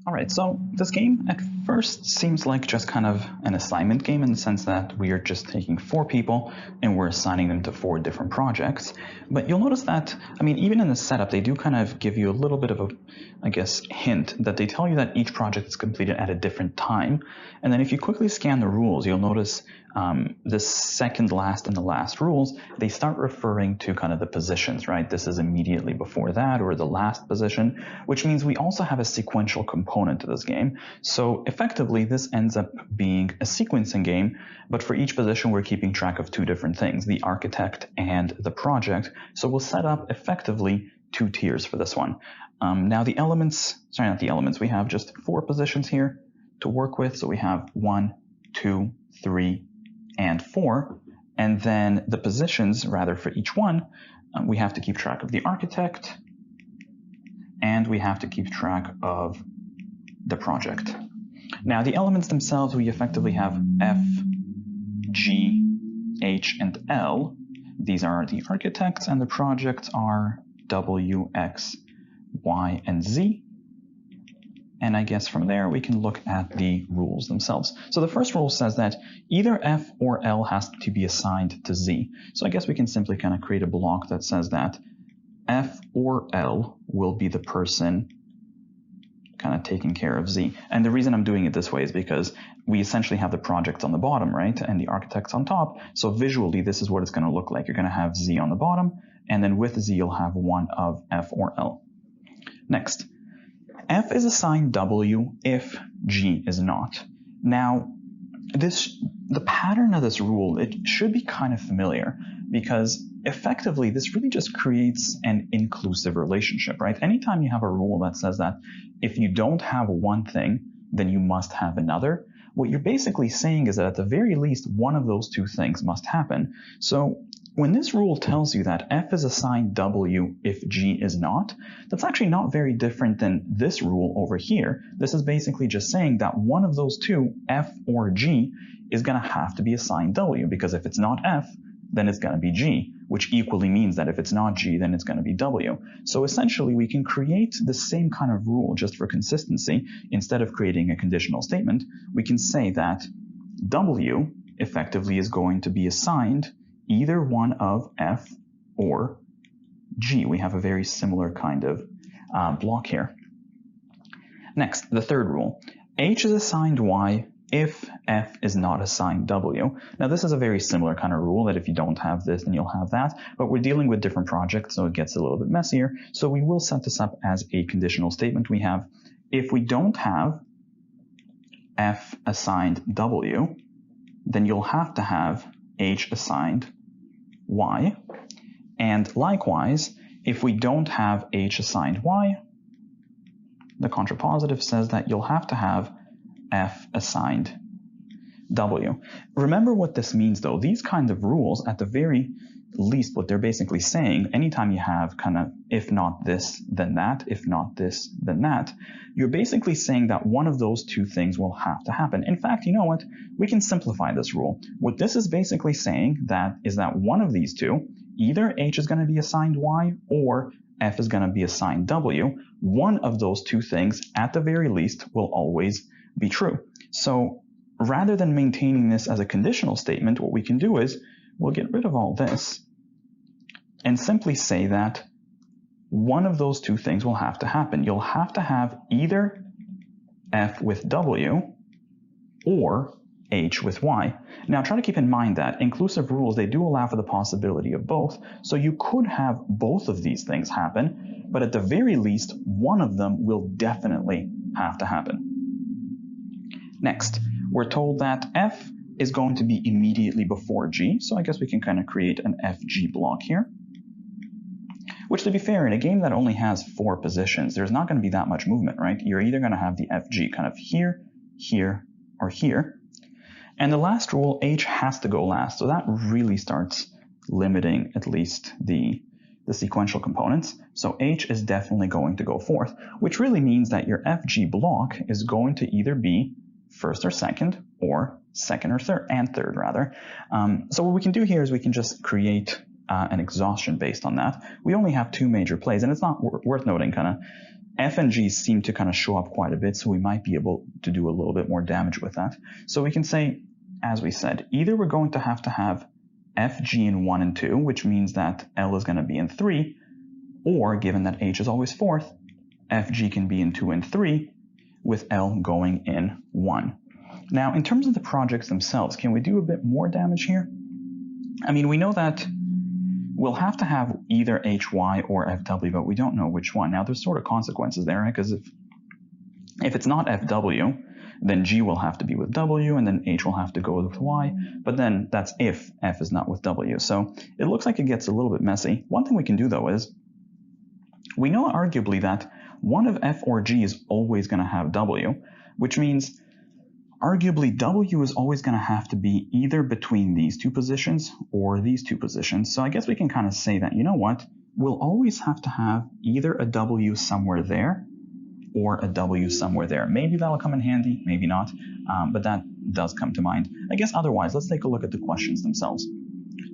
All right, so this game at first seems like just kind of an assignment game in the sense that we are just taking 4 people and we're assigning them to 4 different projects. But you'll notice that, even in the setup, they do kind of give you a little bit of a, hint that they tell you that each project is completed at a different time. And then if you quickly scan the rules, you'll notice the second last and the last rules, they start referring to kind of the positions, right? This is immediately before that, or the last position, which means we also have a sequential component to this game. So effectively, this ends up being a sequencing game, but for each position, we're keeping track of 2 different things, the architect and the project. So we'll set up effectively 2 tiers for this one. Now the elements, we have just 4 positions here to work with. So we have 1, 2, 3, and 4, and then the positions, rather, for each one, we have to keep track of the architect, and we have to keep track of the project. Now, the elements themselves, we effectively have F, G, H, and L. These are the architects, and the projects are W, X, Y, and Z. And I guess from there, we can look at the rules themselves. So the first rule says that either F or L has to be assigned to Z. So I guess we can simply kind of create a block that says that F or L will be the person kind of taking care of Z. And the reason I'm doing it this way is because we essentially have the projects on the bottom, right? And the architects on top. So visually, this is what it's going to look like. You're going to have Z on the bottom, and then with Z, you'll have one of F or L. Next. F is assigned W if G is not. Now, the pattern of this rule, it should be kind of familiar because effectively this really just creates an inclusive relationship, right? Anytime you have a rule that says that if you don't have one thing, then you must have another, what you're basically saying is that at the very least, one of those 2 things must happen. So when this rule tells you that F is assigned W if G is not, that's actually not very different than this rule over here. This is basically just saying that one of those 2, F or G, is going to have to be assigned W, because if it's not F, then it's going to be G, which equally means that if it's not G, then it's going to be W. So essentially, we can create the same kind of rule just for consistency. Instead of creating a conditional statement, we can say that W effectively is going to be assigned either one of F or G. We have a very similar kind of block here. Next, the third rule. H is assigned Y if F is not assigned W. Now, this is a very similar kind of rule that if you don't have this, then you'll have that. But we're dealing with different projects, so it gets a little bit messier. So we will set this up as a conditional statement. We have, if we don't have F assigned W, then you'll have to have H assigned Y, and likewise, if we don't have H assigned Y, the contrapositive says that you'll have to have F assigned W. Remember what this means though. These kinds of rules, at the very least, what they're basically saying, anytime you have kind of if not this, then that, if not this, then that, you're basically saying that one of those 2 things will have to happen. In fact, you know what? We can simplify this rule. What this is basically saying is that one of these 2, either H is going to be assigned Y or F is going to be assigned W. One of those 2 things, at the very least, will always be true. So rather than maintaining this as a conditional statement, what we can do is we'll get rid of all this and simply say that one of those 2 things will have to happen. You'll have to have either F with W or H with Y. Now, try to keep in mind that inclusive rules, they do allow for the possibility of both. So you could have both of these things happen, but at the very least, one of them will definitely have to happen. Next, we're told that F is going to be immediately before G, so I guess we can kind of create an FG block here. Which, to be fair, in a game that only has 4 positions, there's not going to be that much movement, right? You're either going to have the FG kind of here, here, or here. And the last rule, H has to go last, so that really starts limiting at least the sequential components. So H is definitely going to go fourth, which really means that your FG block is going to either be first or second, or second or third rather. So what we can do here is we can just create an exhaustion based on that. We only have 2 major plays, and it's not worth noting kind of F and G seem to kind of show up quite a bit, so we might be able to do a little bit more damage with that. So we can say, as we said, either we're going to have F, G in 1 and 2, which means that L is going to be in 3, or given that H is always 4th, F, G can be in 2 and 3, with L going in 1. Now, in terms of the projects themselves, can we do a bit more damage here? I mean, we know that we'll have to have either HY or FW, but we don't know which one. Now, there's sort of consequences there, right? Because if it's not FW, then G will have to be with W, and then H will have to go with Y, but then that's if F is not with W. So it looks like it gets a little bit messy. One thing we can do, though, is we know arguably that one of F or G is always going to have W, which means arguably W is always going to have to be either between these two positions or these two positions. So I guess we can kind of say that, you know what, we'll always have to have either a W somewhere there or a W somewhere there. Maybe that'll come in handy, maybe not, but that does come to mind. I guess otherwise, let's take a look at the questions themselves.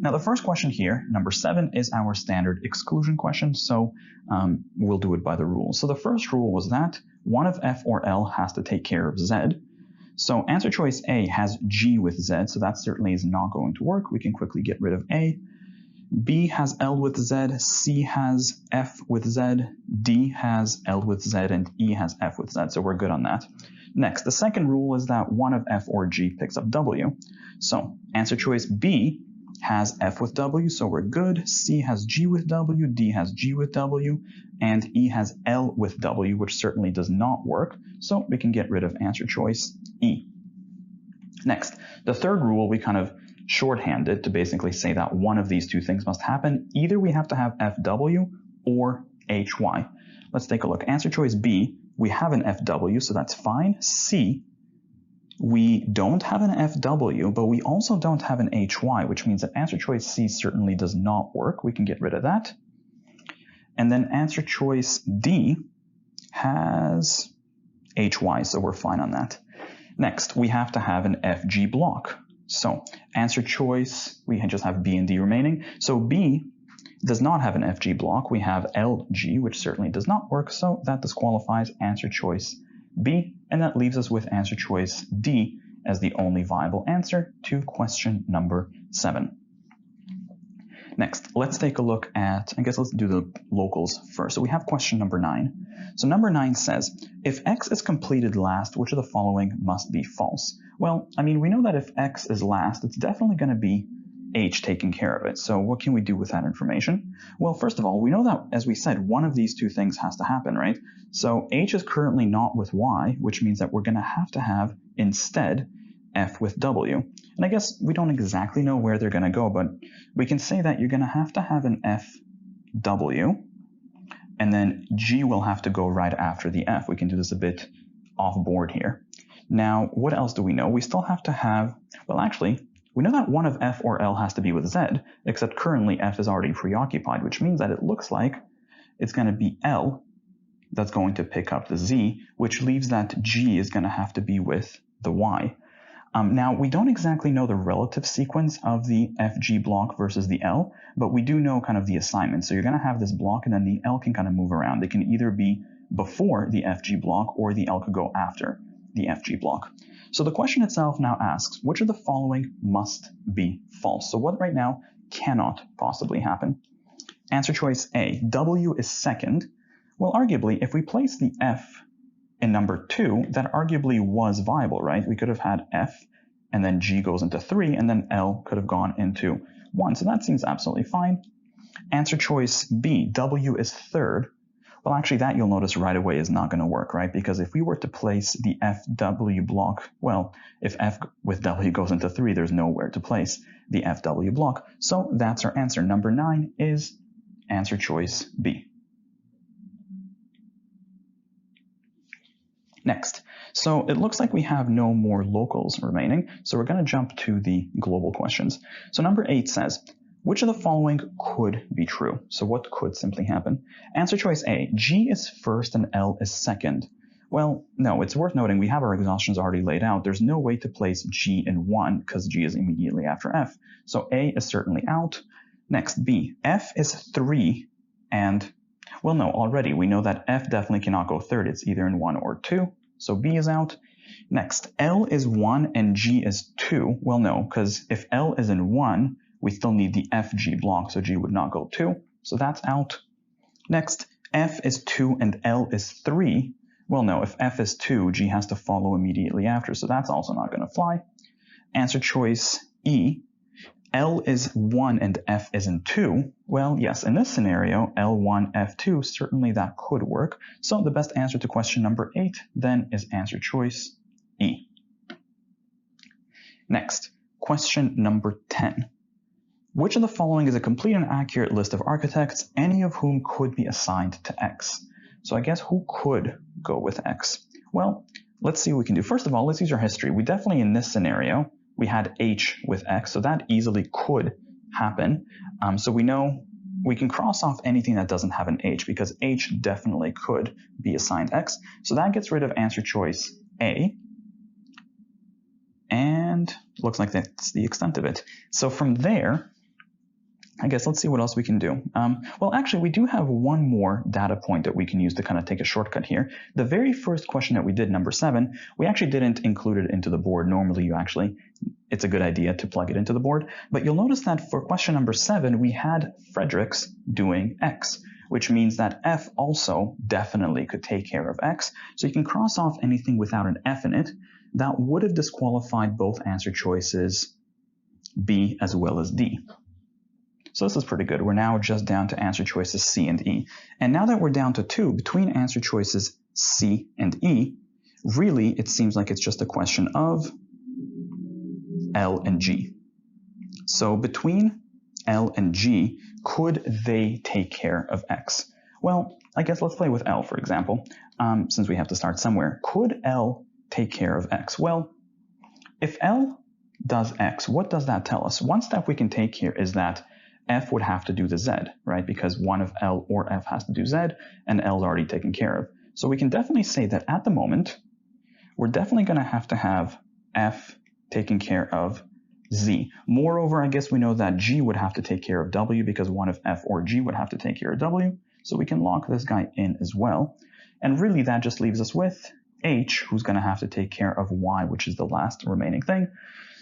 Now, the first question here, number 7, is our standard exclusion question, so we'll do it by the rules. So the first rule was that one of F or L has to take care of Z. So answer choice A has G with Z, so that certainly is not going to work. We can quickly get rid of A. B has L with Z, C has F with Z, D has L with Z, and E has F with Z, so we're good on that. Next, the second rule is that one of F or G picks up W. So answer choice B has F with W, so we're good. C has G with W, D has G with W, and E has L with W, which certainly does not work, so we can get rid of answer choice E. Next, the third rule we kind of shorthanded to basically say that one of these two things must happen. Either we have to have FW or HY. Let's take a look. Answer choice B, we have an FW, so that's fine. C, we don't have an FW, but we also don't have an HY, which means that answer choice C certainly does not work. We can get rid of that. And then answer choice D has HY, so we're fine on that. Next, we have to have an FG block. So answer choice, we just have B and D remaining. So B does not have an FG block. We have LG, which certainly does not work, so that disqualifies answer choice B, and that leaves us with answer choice D as the only viable answer to question number 7. Next, let's take a look at, I guess let's do the locals first. So we have question number 9. So number 9 says, if X is completed last, which of the following must be false? Well, I mean, we know that if X is last, it's definitely going to be H taking care of it. So what can we do with that information? Well, first of all, we know that, as we said, one of these two things has to happen, right? So H is currently not with Y, which means that we're going to have instead F with W. And I guess we don't exactly know where they're going to go, but we can say that you're going to have an FW, and then G will have to go right after the F. We can do this a bit off board here. Now, what else do we know? We still have to have, well, actually, we know that one of F or L has to be with Z, except currently F is already preoccupied, which means that it looks like it's going to be L that's going to pick up the Z, which leaves that G is going to have to be with the Y. Now, we don't exactly know the relative sequence of the FG block versus the L, but we do know kind of the assignment. So you're going to have this block, and then the L can kind of move around. They can either be before the FG block, or the L could go after the FG block. So the question itself now asks, which of the following must be false? So what right now cannot possibly happen? Answer choice A, W is second. Well, arguably, if we place the F in number 2, that arguably was viable, right? We could have had F, and then G goes into 3, and then L could have gone into 1. So that seems absolutely fine. Answer choice B, W is third. Well, actually, that you'll notice right away is not going to work, right? Because if we were to place the FW block, well, if F with W goes into 3, there's nowhere to place the FW block. So that's our answer. Number 9 is answer choice B. Next, so it looks like we have no more locals remaining, so we're going to jump to the global questions. So number 8 says, which of the following could be true? So what could simply happen? Answer choice A, G is first and L is second. Well, no, it's worth noting we have our exhaustions already laid out. There's no way to place G in 1 because G is immediately after F. So A is certainly out. Next, B, F is 3 and Well, no, already we know that F definitely cannot go third. It's either in 1 or 2, so B is out. Next, L is 1 and G is 2. Well, no, because if L is in 1, we still need the FG block, so G would not go 2, so that's out. Next, F is 2 and L is 3. Well, no, if F is 2, G has to follow immediately after, so that's also not going to fly. Answer choice E. L is 1 and F is in 2. Well, yes, in this scenario, L1, F2, certainly that could work. So the best answer to question number 8 then is answer choice E. Next, question number 10. Which of the following is a complete and accurate list of architects, any of whom could be assigned to X? So I guess who could go with X? Well, let's see what we can do. First of all, let's use our history. We definitely, in this scenario, we had H with X, so that easily could happen. So we know we can cross off anything that doesn't have an H, because H definitely could be assigned X. So that gets rid of answer choice A. And looks like that's the extent of it. So from there, I guess let's see what else we can do. Well, actually, we do have one more data point that we can use to kind of take a shortcut here. The very first question that we did, number 7, we actually didn't include it into the board. Normally, it's a good idea to plug it into the board. But you'll notice that for question number 7, we had Fredericks doing X, which means that F also definitely could take care of X. So you can cross off anything without an F in it. That would have disqualified both answer choices B as well as D. So this is pretty good. We're now just down to answer choices C and E. And now that we're down to 2, between answer choices C and E, really it seems like it's just a question of L and G. So between L and G, could they take care of X? Well, I guess let's play with L, for example, since we have to start somewhere. Could L take care of X? Well, if L does X, what does that tell us? One step we can take here is that F would have to do the Z, right? Because one of L or F has to do Z, and L is already taken care of. So we can definitely say that at the moment, we're definitely going to have F taking care of Z. Moreover, I guess we know that G would have to take care of W because one of F or G would have to take care of W. So we can lock this guy in as well. And really that just leaves us with H, who's going to have to take care of Y, which is the last remaining thing.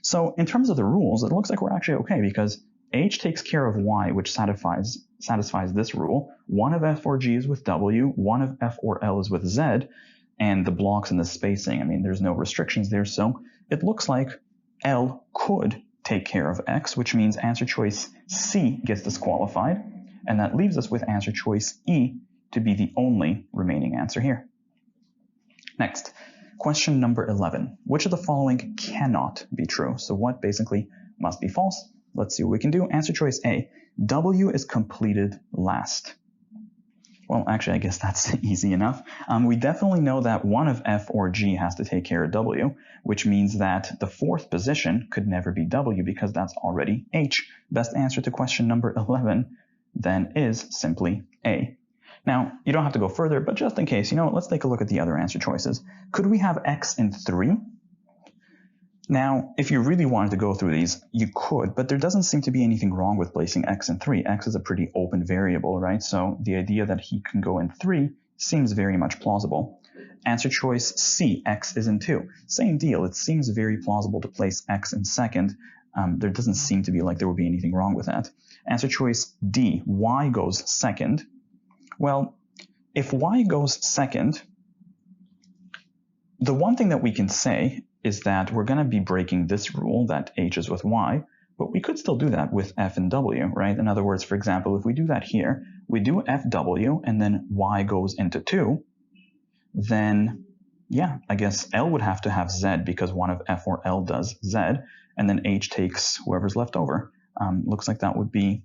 So in terms of the rules, it looks like we're actually okay because H takes care of Y, which satisfies this rule. One of F or G is with W, one of F or L is with Z, and the blocks and the spacing, I mean, there's no restrictions there, so it looks like L could take care of X, which means answer choice C gets disqualified, and that leaves us with answer choice E to be the only remaining answer here. Next, question number 11. Which of the following cannot be true? So what basically must be false? Let's see what we can do. Answer choice A. W is completed last. Well, actually, I guess that's easy enough. We definitely know that one of F or G has to take care of W, which means that the fourth position could never be W because that's already H. Best answer to question number 11 then is simply A. Now, you don't have to go further, but just in case, let's take a look at the other answer choices. Could we have X in 3? Now, if you really wanted to go through these, you could, but there doesn't seem to be anything wrong with placing X in 3. X is a pretty open variable, right? So the idea that he can go in 3 seems very much plausible. Answer choice C, X is in 2. Same deal. It seems very plausible to place X in second. There doesn't seem to be like there would be anything wrong with that. Answer choice D, Y goes second. Well, if Y goes second, the one thing that we can say is that we're going to be breaking this rule that H is with Y, but we could still do that with F and W, right? In other words, for example, if we do that here, we do FW and then Y goes into 2, then, yeah, I guess L would have to have Z because one of F or L does Z, and then H takes whoever's left over. Looks like that would be,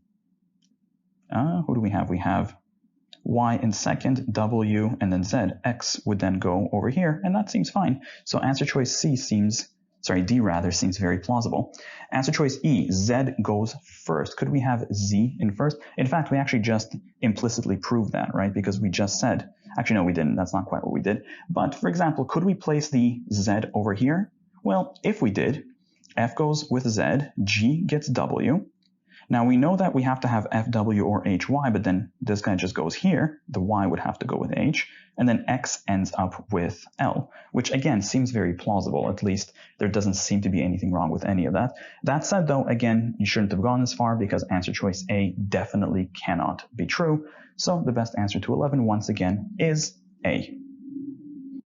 who do we have? We have Y in second, W, and then Z. X would then go over here, and that seems fine. So answer choice D seems very plausible. Answer choice E, Z goes first. Could we have Z in first? In fact, we actually just implicitly proved that, right? Because we just said, actually, no, we didn't. That's not quite what we did. But for example, could we place the Z over here? Well, if we did, F goes with Z, G gets W, Now we know that we have to have FW or HY, but then this guy just goes here. The Y would have to go with H, and then X ends up with L, which again seems very plausible. At least there doesn't seem to be anything wrong with any of that. That said, though, again, you shouldn't have gone this far because answer choice A definitely cannot be true. So the best answer to 11, once again, is A.